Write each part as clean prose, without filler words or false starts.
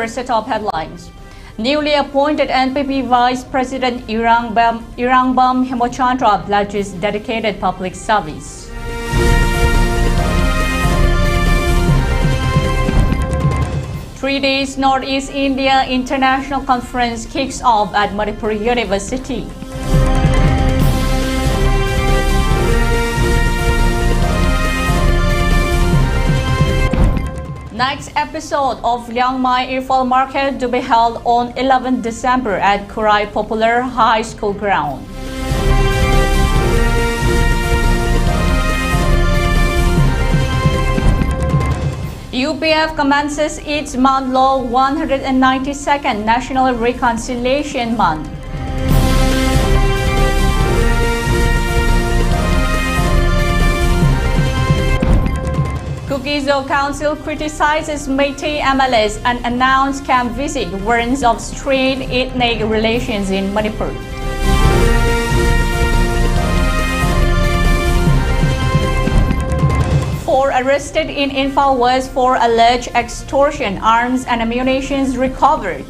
First, the top headlines. Newly appointed NPP Vice President Irangbam Hemochandra pledges dedicated public service. Three days Northeast India International Conference kicks off at Manipur University. Next episode of Liang Mai Irfal Market to be held on 11 December at Kurai Popular High School ground. UPF commences its month-long 192nd National Reconciliation Month. Kukizo Council criticizes Meitei MLAs and announced camp visit warns of strained ethnic relations in Manipur. Four arrested in Imphal West for alleged extortion, arms and ammunition recovered.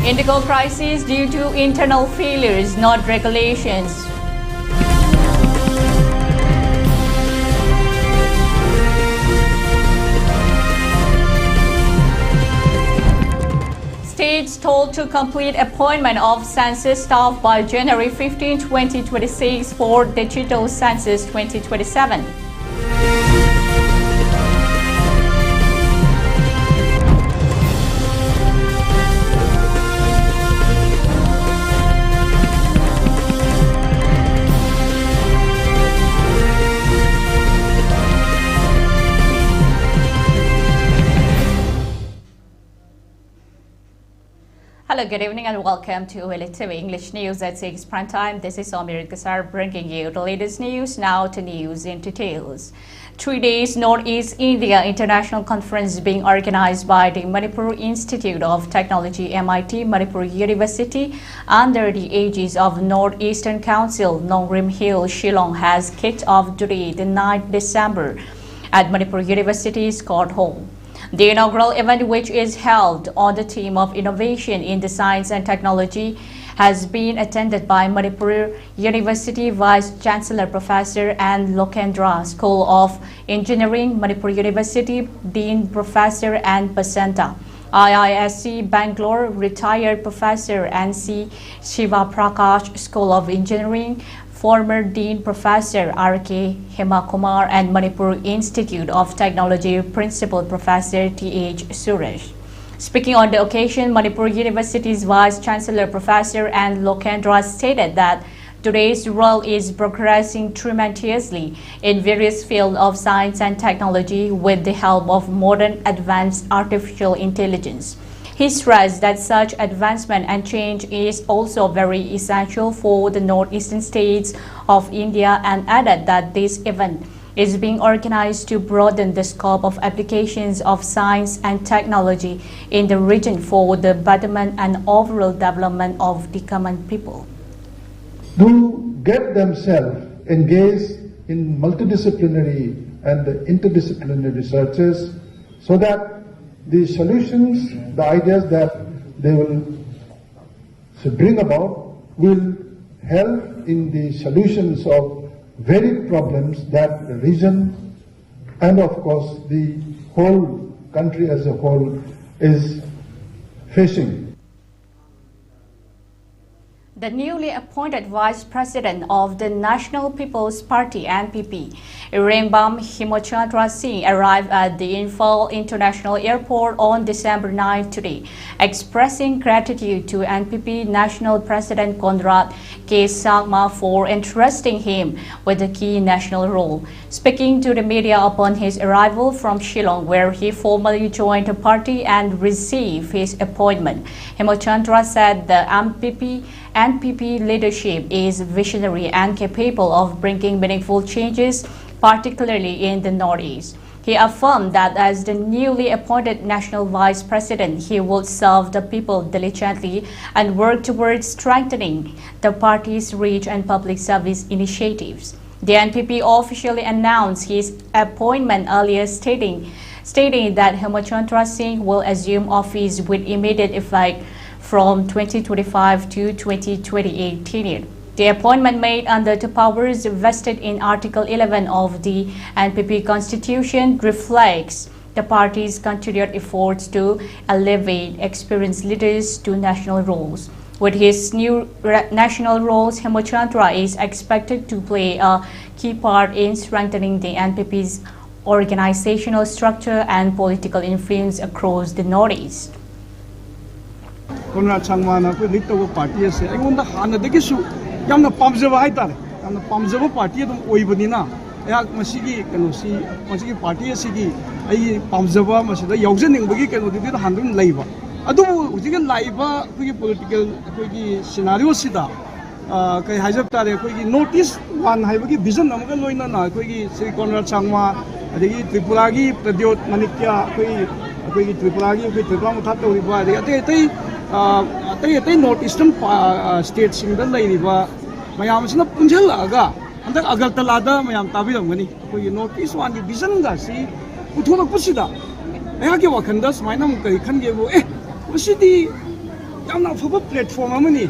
Indigo crisis due to internal failures, not regulations. States told to complete appointment of census staff by January 15, 2026 for digital census 2027. Hello, good evening and welcome to ELITETV English News at 6 prime time. This is Somirin bringing you the latest news. Now to news in details. 3 days Northeast India International Conference being organized by the Manipur Institute of Technology MIT Manipur University under the aegis of Northeastern Council Nongrim Hill, Shillong has kicked off today, the 9th December at Manipur University's Court Hall. The inaugural event, which is held on the theme of innovation in the science and technology, has been attended by Manipur University Vice Chancellor Professor and Lokendra School of Engineering, Manipur University Dean Professor and Basanta, IISC Bangalore Retired Professor and C. Shiva Prakash School of Engineering, former Dean Professor R.K. Hemakumar and Manipur Institute of Technology Principal Professor T.H. Suresh. Speaking on the occasion, Manipur University's Vice Chancellor Professor and Lokendra stated that today's world is progressing tremendously in various fields of science and technology with the help of modern advanced artificial intelligence. He stressed that such advancement and change is also very essential for the northeastern states of India and added that this event is being organized to broaden the scope of applications of science and technology in the region for the betterment and overall development of the common people. To get themselves engaged in multidisciplinary and interdisciplinary researches so that the solutions, the ideas that they will bring about will help in the solutions of varied problems that the region and of course the whole country as a whole is facing. The newly appointed Vice President of the National People's Party (NPP), Irangbam Hemochandra Singh, arrived at the Imphal International Airport on December 9 today, expressing gratitude to NPP National President Conrad K. Sangma for entrusting him with a key national role. Speaking to the media upon his arrival from Shillong, where he formally joined the party and received his appointment, Hemochandra said the NPP leadership is visionary and capable of bringing meaningful changes, particularly in the Northeast. He affirmed that as the newly appointed National Vice President, he will serve the people diligently and work towards strengthening the party's reach and public service initiatives. The NPP officially announced his appointment earlier, stating that Hemachandra Singh will assume office with immediate effect from 2025 to 2028 period. The appointment made under the powers vested in Article 11 of the NPP Constitution reflects the party's continued efforts to elevate experienced leaders to national roles. With his new national roles, Hemachandra is expected to play a key part in strengthening the NPP's organizational structure and political influence across the Northeast. Konrad Sangwana ko dito party ase ayunda hana degisu yamna pamjaba haitare yamna pamjaba party adum oibani na ayak masigi kanosi masigi party asigi ai pamjaba masida yaujaningbagi kano didi handun leiba adu ujiga laiba kugi political kugi scenario sida kai hajab tare kugi notice one haibagi vision amaga loina na kugi Sri Konrad Sangma adigi Tripura gi Pradyot Manikya kugi Tripura gi Tripura muthat toriba adigi atay northeastern state singda lairiba mayam sina punjhalaga andak agartalada mayam tabiramgani koi northeast one gi vision ga si uthola pusida ayage wakhanda smaina mu kai khange bo usidi yamna phaba platform amani.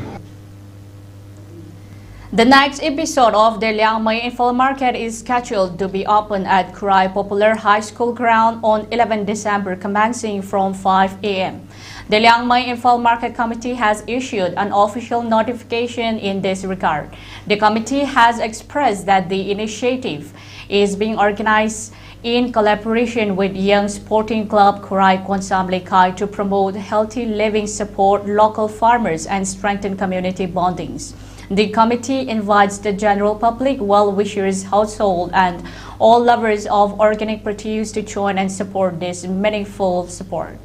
The next episode of the Liangmai Info Market is scheduled to be opened at Krai Popular High School ground on 11 December commencing from 5 a.m. The Liangmai Info Market Committee has issued an official notification in this regard. The committee has expressed that the initiative is being organized in collaboration with Young Sporting Club Krai Konsam Lekai to promote healthy living, support local farmers and strengthen community bondings. The committee invites the general public, well-wishers, household and all lovers of organic produce to join and support this meaningful support.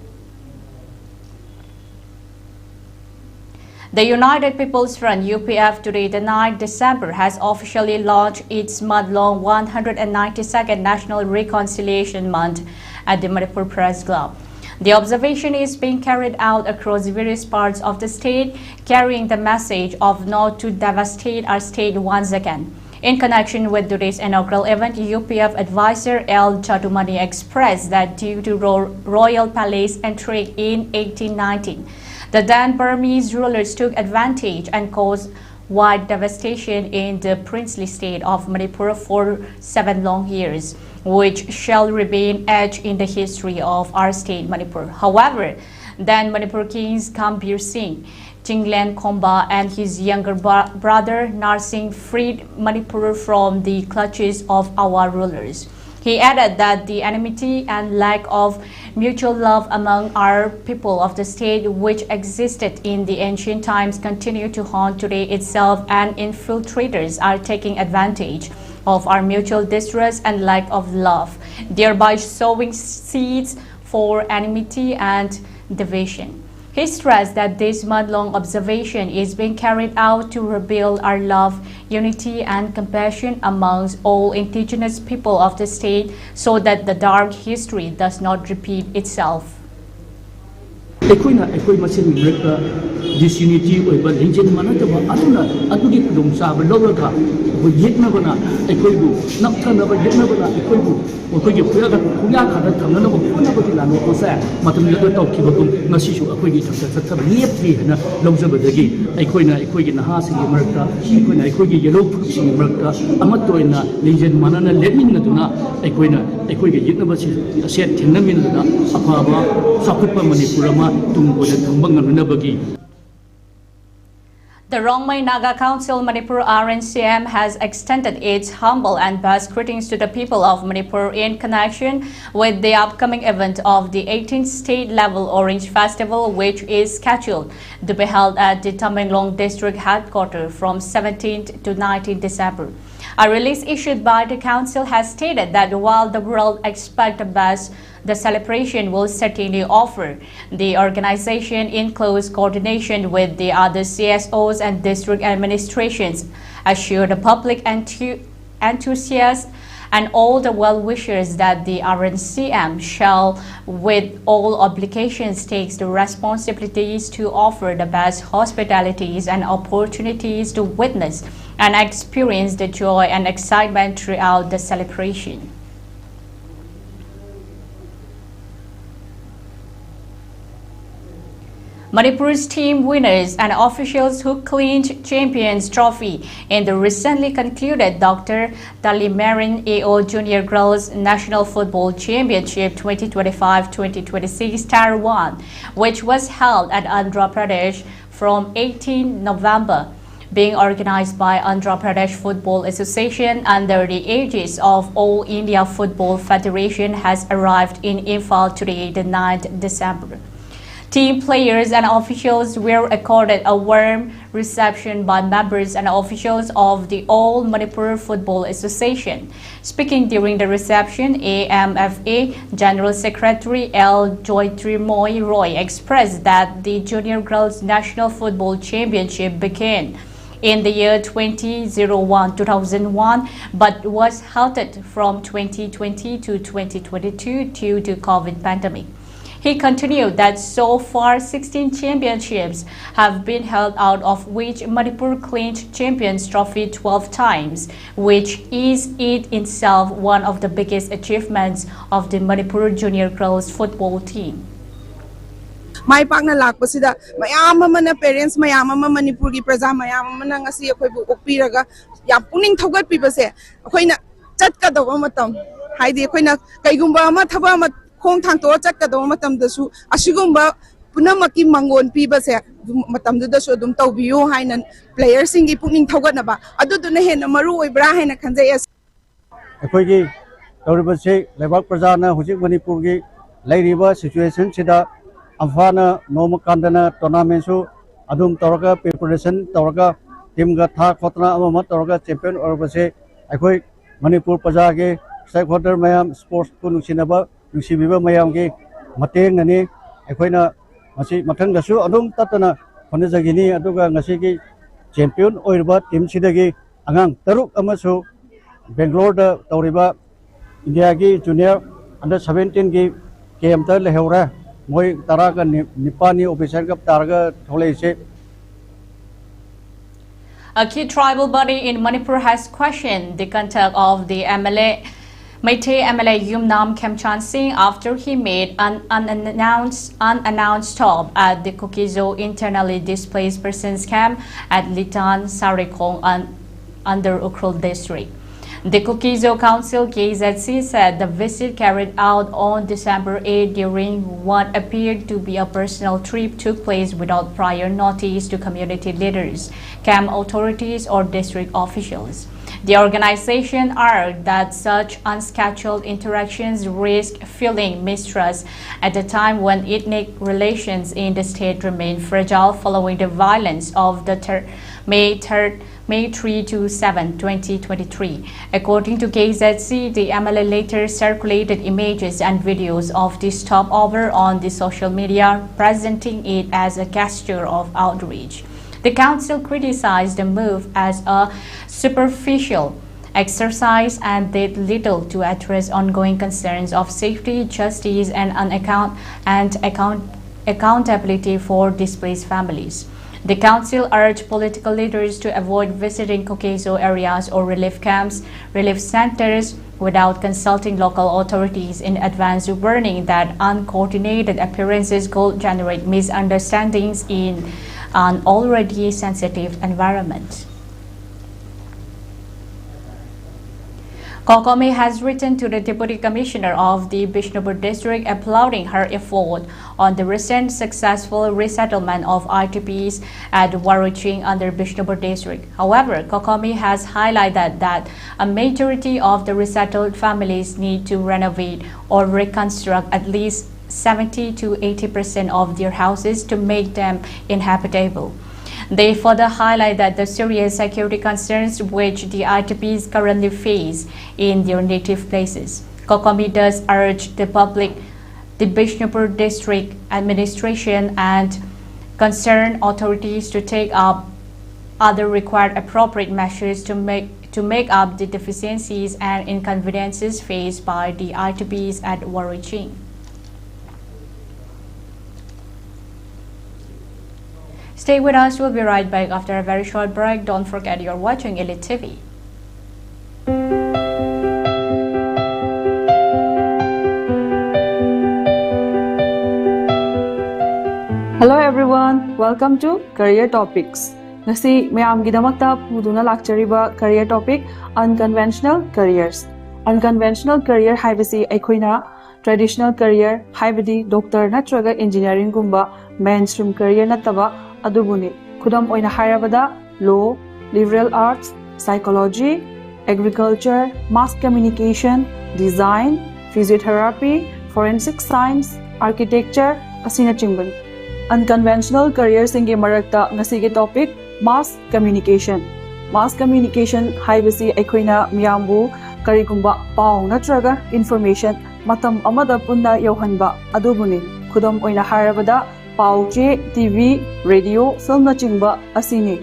The United People's Front UPF today, the 9th December, has officially launched its month-long 192nd National Reconciliation Month at the Manipur Press Club. The observation is being carried out across various parts of the state, carrying the message of not to devastate our state once again. In connection with today's inaugural event, UPF advisor L. Chadumani expressed that due to royal palace entry in 1819, the then Burmese rulers took advantage and caused wide devastation in the princely state of Manipur for 7 long years, which shall remain etched in the history of our state, Manipur. However, then Manipur kings Gambhir Singh, Jinglen Khomba and his younger brother Narsingh freed Manipur from the clutches of our rulers. He added that the enmity and lack of mutual love among our people of the state, which existed in the ancient times, continue to haunt today itself, and infiltrators are taking advantage of our mutual distrust and lack of love, thereby sowing seeds for enmity and division. He stressed that this month-long observation is being carried out to rebuild our love, unity and compassion amongst all indigenous people of the state so that the dark history does not repeat itself. Disunity over engine manataba aduna adudi kudong saba lawraga yetnabana ekoibu napthanaba yetnabana ekoibu okogi puraga kunya khada thamnana bukuna lano kosa matum laga tawkibagum ngasisu akoigi thakta thataba lepri hana lawjabadagi ekoigi naha singi marakta ekoigi yellow singi marakta amatoina engine manana lemminnaduna ekoigi yetnaba set thennaminna afaba sakutpa manipurama tungboda thambanganabagi. The Rongmai Naga Council Manipur RNCM has extended its humble and best greetings to the people of Manipur in connection with the upcoming event of the 18th state-level Orange Festival, which is scheduled to be held at the Tamenglong District Headquarters from 17th to 19th December. A release issued by the council has stated that while the world expects the best, the celebration will certainly offer. The organization, in close coordination with the other CSOs and district administrations, assured the public enthusiasts and all the well-wishers that the RNCM shall, with all obligations, takes the responsibilities to offer the best hospitalities and opportunities to witness and experience the joy and excitement throughout the celebration. Manipur's team winners and officials who clinched Champions Trophy in the recently concluded Dr. Somirin AO Junior Girls National Football Championship 2025-2026 Tier 1, which was held at Andhra Pradesh from 18 November. Being organized by Andhra Pradesh Football Association under the aegis of All India Football Federation has arrived in Imphal today, the 9th December. Team players and officials were accorded a warm reception by members and officials of the All Manipur Football Association. Speaking during the reception, AMFA General Secretary L. Joytrimoy Roy expressed that the Junior Girls National Football Championship began in the year 2001 but was halted from 2020 to 2022 due to COVID pandemic. He continued that so far 16 championships have been held, out of which Manipur clinched Champions Trophy 12 times, which is in itself one of the biggest achievements of the Manipur Junior Girls football team. My partner lakpasida mayam amana parents mayam ama Manipur gi praja mayam amana ngasi akhoi bu okpiraga yam puning thogat pibase akhoina chatka dawa matam haidi akhoina kaigumba ama thaba ama khong thang to chatka dawa matam dasu asigumba punamaki mangon pibase matam du dasu dum tawbiu haina players singi puning thogat na ba adu du na hena maru oibra haina khanjai akhoi gi tawribase lebak praja na hujik Manipur gi lairiba situation sida Amfana Noma Kandana tournament su adum toroka preparation toroka team ga tha khotna ama toroka champion or base akhoi Manipur praja ge stakeholder mayam sports ku nungsinaba nungsibiba mayam ge mateng ani akhoina masi mathang da su adum tatana honajagini aduga ngasi gi champion oirba team sidagi angang taruk ama su Bangalore da tawriba India gi junior under 17 gi game ta lehora moi taraga nipani officer gap targa thole. A key tribal body in Manipur has questioned the conduct of the MLA Meitei MLA Yumnam Kemchan Singh after he made an unannounced stop at the Kukizo internally displaced persons camp at Litan Sarikong under Ukhrul district. The Kukizo Council KZC said the visit carried out on December 8 during what appeared to be a personal trip took place without prior notice to community leaders, camp authorities or district officials. The organization argued that such unscheduled interactions risk fueling mistrust at a time when ethnic relations in the state remain fragile following the violence of the May 3 to 7, 2023. According to KZC, the MLA later circulated images and videos of the stopover on the social media, presenting it as a gesture of outreach. The council criticized the move as a superficial exercise and did little to address ongoing concerns of safety, justice, and accountability for displaced families. The council urged political leaders to avoid visiting Kukizo areas or relief camps, relief centers without consulting local authorities in advance, warning that uncoordinated appearances could generate misunderstandings in an already sensitive environment. Kokomi has written to the Deputy Commissioner of the Bishnupur District applauding her effort on the recent successful resettlement of ITPs at Waruching under Bishnupur District. However, Kokomi has highlighted that a majority of the resettled families need to renovate or reconstruct at least 70 to 80% of their houses to make them inhabitable. They further highlight that the serious security concerns which the ITPs currently face in their native places. Kokomi does urge the public, the Bishnupur District Administration and concerned authorities to take up Other required appropriate measures to make up the deficiencies and inconveniences faced by the ITPs at Waruching. Stay with us, we'll be right back after a very short break. Don't forget you're watching Elite TV. Hello everyone, welcome to Career Topics. Ngasi mayam gidamakta puduna lakchariba career topic unconventional careers. Unconventional career haibasi aikhoina traditional career haibadi doctor natraga engineering gumba mainstream career nataba adubuni. Khudam oina hairabada law, liberal arts, psychology, agriculture, mass communication, design, physiotherapy, forensic science, architecture, asina chimbani. Unconventional careers inge marakta ngasige topic mass communication. Mass communication haibasi aikhoina miyambu karigumba pau natraga information matam amada punna yohanba adubuni. Khudam oina hairabada pauche, TV, radio, film na chingba asini.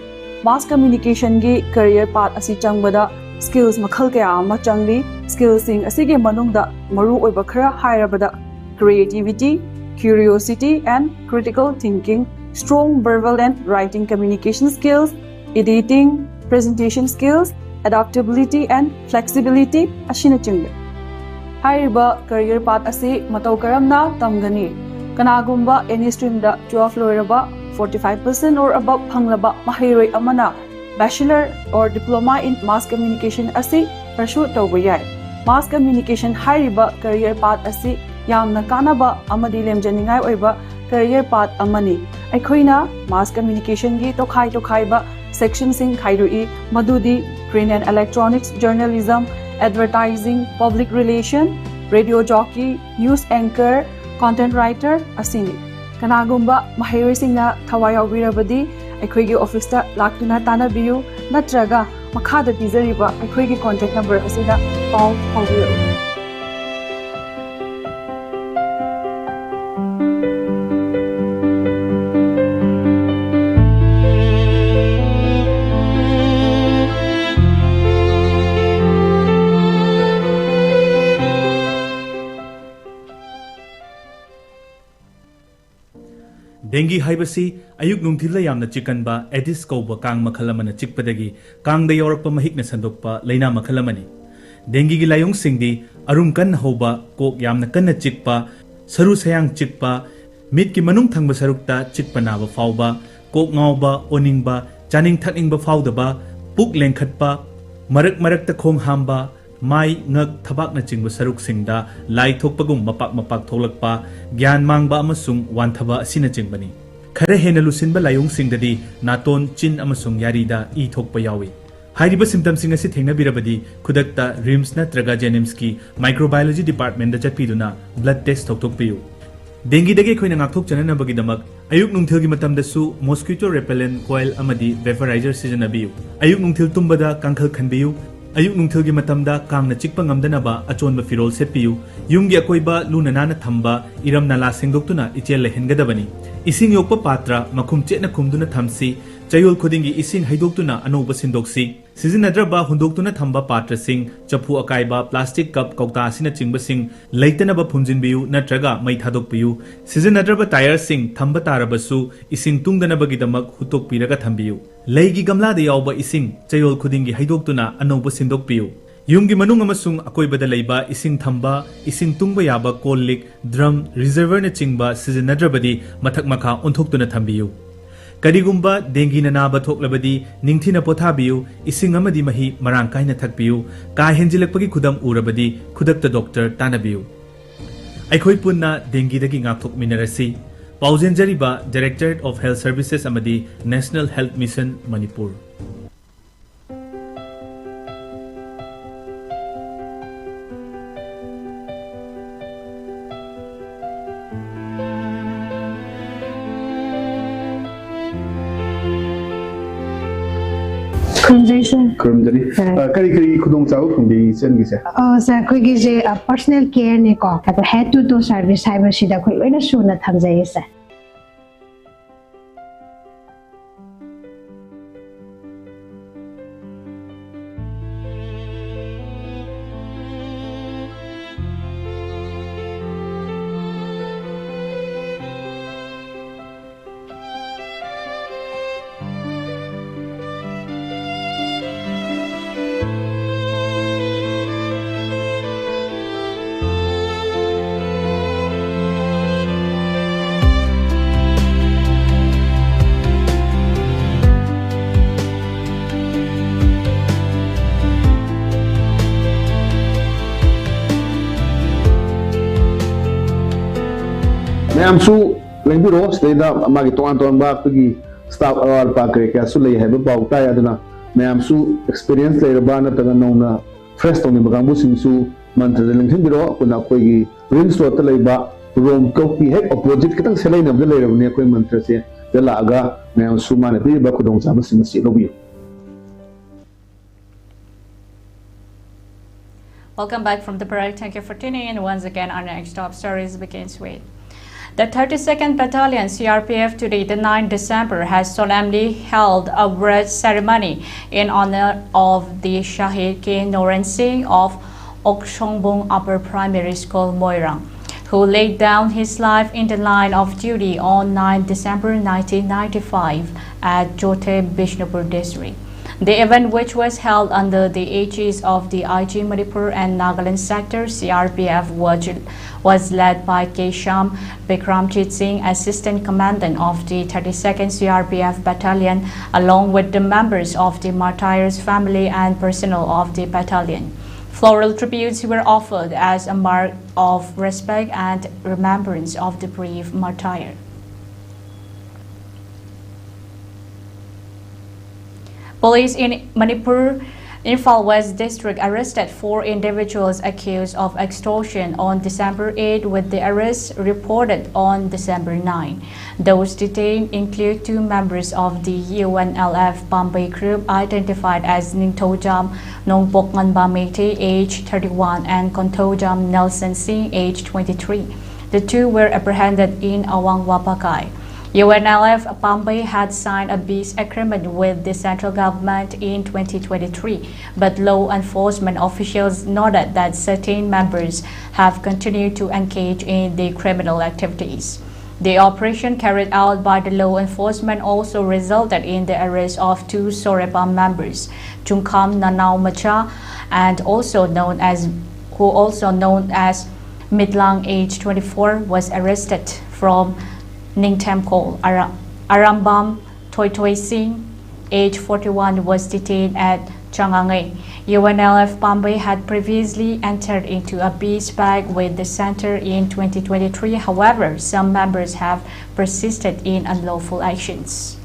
Mass communication gi career path asi changbada skills makhal kaya ama changli. Skills sing asige manungda maru oiba khara hairabada creativity, curiosity and critical thinking, strong verbal and writing communication skills, editing, presentation skills, adaptability and flexibility ashina chingba. Hairiba career path asi matau karamna tamgani. Kanagumba any stream da 12 loiraba 45% or above panglaba mahiroi amana bachelor or diploma in mass communication asi pursue tawba yai. Mass communication hairiba career path asi yamna kanaba amadi lemjaningai oiba career path amani. Aikhoina mass communication gi tokhai ba section sing khairui madudi print and electronics, journalism, advertising, public relation, radio jockey, news anchor, content writer asini. Kanagumba mahiroi singna thawai yaubirabadi aikhoigi office ta laktuna tanabiyu natraga makhada pizariba aikhoigi contact number asida call paubiru. Dengue haibasi ayuk nungthila yamna chikanba Aedes kauba kang makhalamana chikpadagi kangda yorapa mahikna sandokpa laina makhalamani. Dengue gi layong singdi arum kan hoba kok yamna kanna chikpa saru sayang chikpa mit ki manung thangba sarukta chikpa naba fauba kok ngauba oningba chaning thakningba faudaba puk lengkhatpa marak khong hamba mai ngak thabak na chingba saruk singda lai thokpagum mapak tholakpa gyan mangba amasung wanthaba asina chingbani. Khare hena lusinba layong singdadi naton chin amasung yarida I thokpa yawi. Hairiba symptoms sing asi thengna birabadi khudakta RIMS natraga Jenims ki microbiology department da chatpiduna blood test thokpiyu. Dengue dagi khoina ngakthok chanana bagidamak ayuk nungthil gi matamda su mosquito repellent coil amadi vaporizer sijanabiyu. Ayuk nungthil tumbada kangkhal khanbiyu. Ayuk nungthil gi matamda kangna chikpa ngamdanaba achonba firol setpiyu. Yumgi akoiba luna nana thamba iram nala singdoktuna ichel lehengadabani. Ising yokpa patra makhum chetna khumduna thamsi chayol khudingi ising haidoktuna anoba sindoksi. Sizinadraba hundoktuna thamba patra sing chapu akaiba plastic cup kaukta asina chingba sing leitanaba phumjinbiyu natraga mai thadokpiyu. Sizinadraba tire sing thamba tarabasu ising tungdanabagidamak hutokpiraga thambiyu. Leigi gamla de yauba ising chayol khudingi haidoktuna anoba sindokpiyu. Yumgi manung amasung akoibada leiba ising thamba ising tungba yaba kollik drum reservoir na chingba sizinadrabadi mathak makha onthoktuna thambiyu. Karigumba dengue na naba thoklabadi ningthina pothabiyu ising amadi mahi marang kaina thakpiyu ka henjilakpagi khudam urabadi khudakta doctor tanabiyu. Aikhoi punna dengue dagi ngakthok minarasi Pauzenjariba Directorate of Health Services amadi National Health Mission Manipur. Kurumjari. Kari khudong chau khumbi chen gi se. Sir khoi gi je personal care ne ko ka head to toe service cyber sida khoi loina suna thamjai sir. ꯃꯌꯥꯝꯁꯨ ꯂꯩꯕꯤꯔꯣ ꯁꯤꯗꯩꯗ ꯃꯥꯒꯤ ꯇꯣꯉꯥꯟ-ꯇꯣꯉꯥꯟꯕ ꯑꯩꯈꯣꯏꯒꯤ staff ꯑꯋꯥꯠ-ꯑꯄꯥ ꯀꯌꯥꯁꯨ ꯂꯩ ꯍꯥꯏꯕ ꯄꯥꯎ ꯇꯥꯏ ꯑꯗꯨꯅ ꯃꯌꯥꯝꯁꯨ ꯑꯦꯛꯁꯄꯤꯔꯤꯌꯦꯟꯁ ꯂꯩꯔꯕ ꯅꯠꯇ꯭ꯔꯒ ꯅꯧꯅ ꯐ꯭ꯔꯦꯁ ꯇꯧꯅꯤꯡꯕ ꯀꯥꯡꯕꯨꯁꯤꯡꯁꯨ ꯃꯟꯇ꯭ꯔꯗ ꯂꯦꯡꯁꯤꯟꯕꯤꯔꯣ ꯑꯩꯈꯣꯏꯅ ꯑꯩꯈꯣꯏꯒꯤ ꯔꯤꯝꯁ ꯔꯣꯗꯇ ꯂꯩꯕ ꯔꯣꯝ ꯀꯧꯀꯤ ꯍꯦꯛ ꯑꯣꯄꯣꯖꯤꯠ ꯈꯤꯇꯪ ꯁꯦꯂꯩꯅꯕꯗ ꯂꯩꯔꯕꯅꯤ ꯑꯩꯈꯣꯏ ꯃꯟꯇ꯭ꯔꯁꯦ ꯗ ꯂꯥꯛꯑꯒ ꯃꯌꯥꯝꯁꯨ ꯃꯥꯅ ꯄꯤꯔꯤꯕ ꯈꯨꯗꯣꯡꯆꯥꯕꯁꯤꯡ ꯑꯁꯤ ꯂꯧꯕꯤꯌꯨ. Welcome back from the break. Thank you for tuning in. Once again, our next top stories begins with the 32nd Battalion CRPF today, the 9th December, has solemnly held a wreath ceremony in honor of the Shahid K. Noran Singh of Okshongbong Upper Primary School, Moirang, who laid down his life in the line of duty on 9 December 1995 at Jote, Bishnupur district. The event, which was held under the aegis of the IG Manipur and Nagaland sector CRPF, was led by Kesham Bikramjit Singh, Assistant Commandant of the 32nd CRPF Battalion, along with the members of the martyrs' family and personnel of the battalion. Floral tributes were offered as a mark of respect and remembrance of the brave martyr. Police in Manipur, Imphal West District, arrested 4 individuals accused of extortion on December 8, with the arrests reported on December 9. Those detained include 2 members of the UNLF Bombay group identified as Ningtojam Nongbokman Bamete, age 31, and Kontojam Nelson Singh, age 23. The 2 were apprehended in Awangwapakai. UNLF Bombay had signed a peace agreement with the central government in 2023, but law enforcement officials noted that certain members have continued to engage in the criminal activities. The operation carried out by the law enforcement also resulted in the arrest of 2 Sorepa members, Chungkam Nanau Macha, and also known as Midlang, age 24, was arrested from Ningtemko. Arambam Toitoi Singh, age 41, was detained at Changangay. UNLF Bombay had previously entered into a peace pact with the center in 2023. However, some members have persisted in unlawful actions.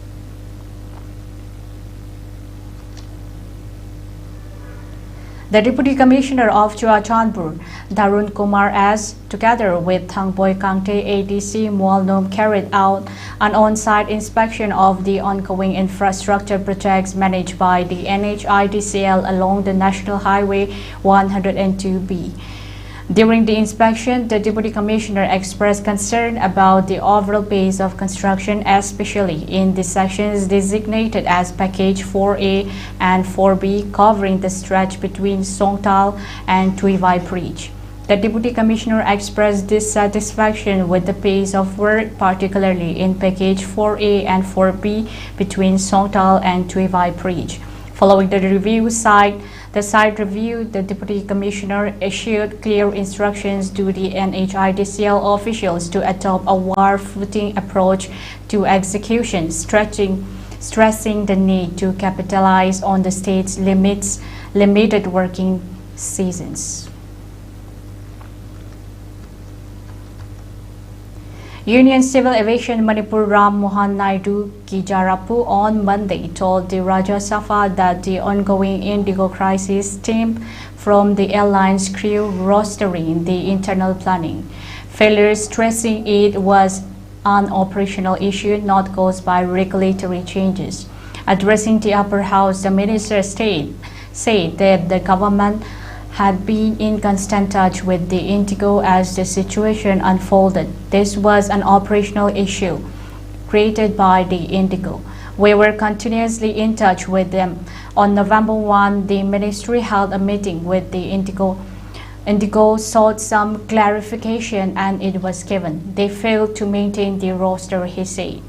The Deputy Commissioner of Churachandpur, Darun Kumar S., together with Thangboy Kangte ADC Mualnom, carried out an on-site inspection of the ongoing infrastructure projects managed by the NHIDCL along the National Highway 102B. During the inspection, the Deputy Commissioner expressed concern about the overall pace of construction, especially in the sections designated as Package 4A and 4B, covering the stretch between Songtal and Tuivai Bridge. The Deputy Commissioner expressed dissatisfaction with the pace of work, particularly in Package 4A and 4B between Songtal and Tuivai Bridge. Following the site review, the Deputy Commissioner issued clear instructions to the NHIDCL officials to adopt a war-footing approach to execution, stressing the need to capitalize on the state's limited working seasons. Union Civil Aviation Manipur Ram Mohan Naidu Kijarapu on Monday told the Rajya Sabha that the ongoing Indigo crisis stemmed from the airline's crew rostering the internal planning. Failure, stressing it was an operational issue not caused by regulatory changes. Addressing the upper house, the minister said that the government had been in constant touch with the Indigo as the situation unfolded. This was an operational issue created by the Indigo. We were continuously in touch with them. On November 1, the ministry held a meeting with the Indigo. Indigo sought some clarification and it was given. They failed to maintain the roster, he said.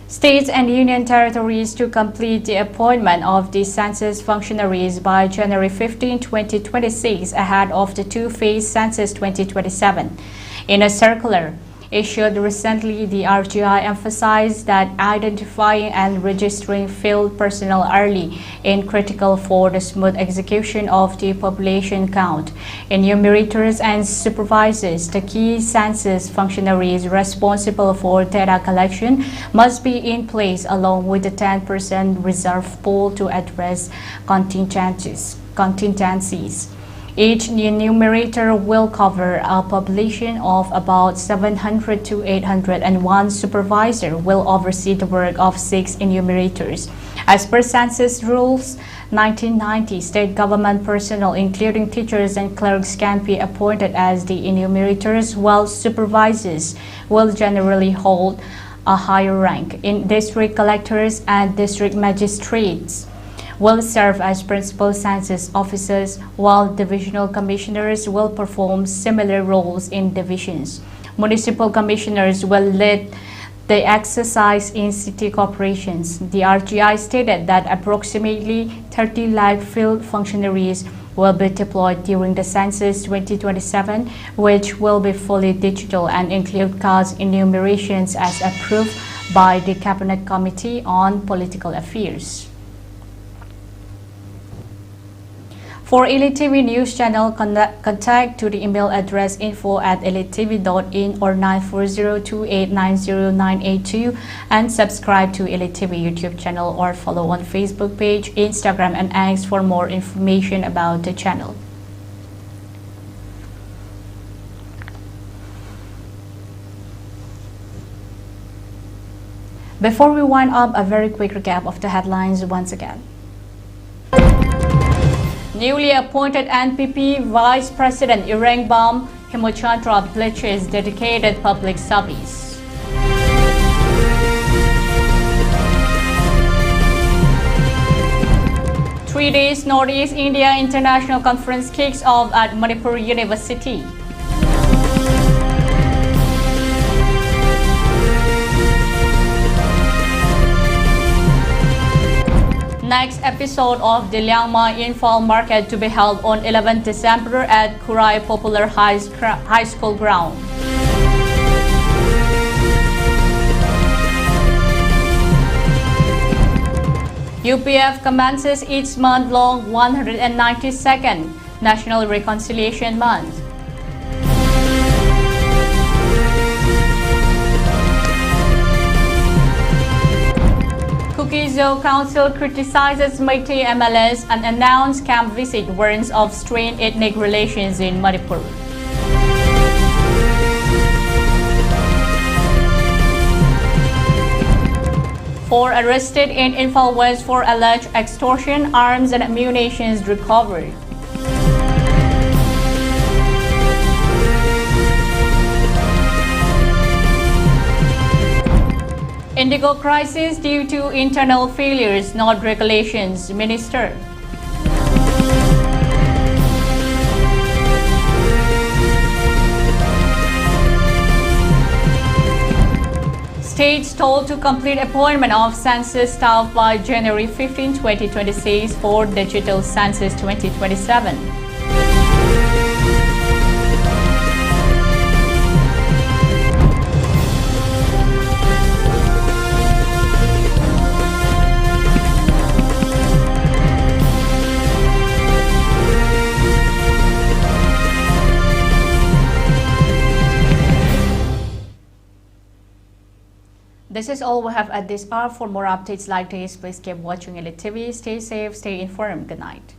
States and union territories to complete the appointment of the census functionaries by January 15, 2026, ahead of the two-phase census 2027. In a circular Issued recently, the RGI emphasized that identifying and registering field personnel early is critical for the smooth execution of the population count. Enumerators and supervisors, the key census functionaries responsible for data collection, must be in place along with the 10% reserve pool to address contingencies. Each enumerator will cover a population of about 700 to 800, and one supervisor will oversee the work of 6 enumerators. As per Census rules 1990, state government personnel, including teachers and clerks, can be appointed as the enumerators, while supervisors will generally hold a higher rank. In district collectors and district magistrates will serve as principal census officers, while divisional commissioners will perform similar roles in divisions. Municipal commissioners will lead the exercise in city corporations. The RGI stated that approximately 30 live field functionaries will be deployed during the Census 2027, which will be fully digital and include caste enumerations as approved by the Cabinet Committee on Political Affairs. For ELITETV News Channel, contact to the email address info@elitetv.in or 940289098 and subscribe to ELITETV YouTube channel or follow on Facebook page, Instagram and X for more information about the channel. Before we wind up, a very quick recap of the headlines once again. Newly appointed NPP Vice President Irengbam Hemochandra pledges dedicated public service. Three days Northeast India International Conference kicks off at Manipur University. Next episode of the Liangma Info Market to be held on 11th December at Kurai Popular High School ground. UPF commences its month-long 192nd National Reconciliation Month. Kukizo Council criticizes Meitei MLS and announced camp visit warns of strained ethnic relations in Manipur. Four arrested in Imphal West for alleged extortion, arms and ammunition recovered. Indigo crisis due to internal failures, not regulations, Minister. States told to complete appointment of census staff by January 15, 2026 for digital census 2027. This is all we have at this hour. For more updates like this, please keep watching ELITETV. Stay safe, stay informed. Good night.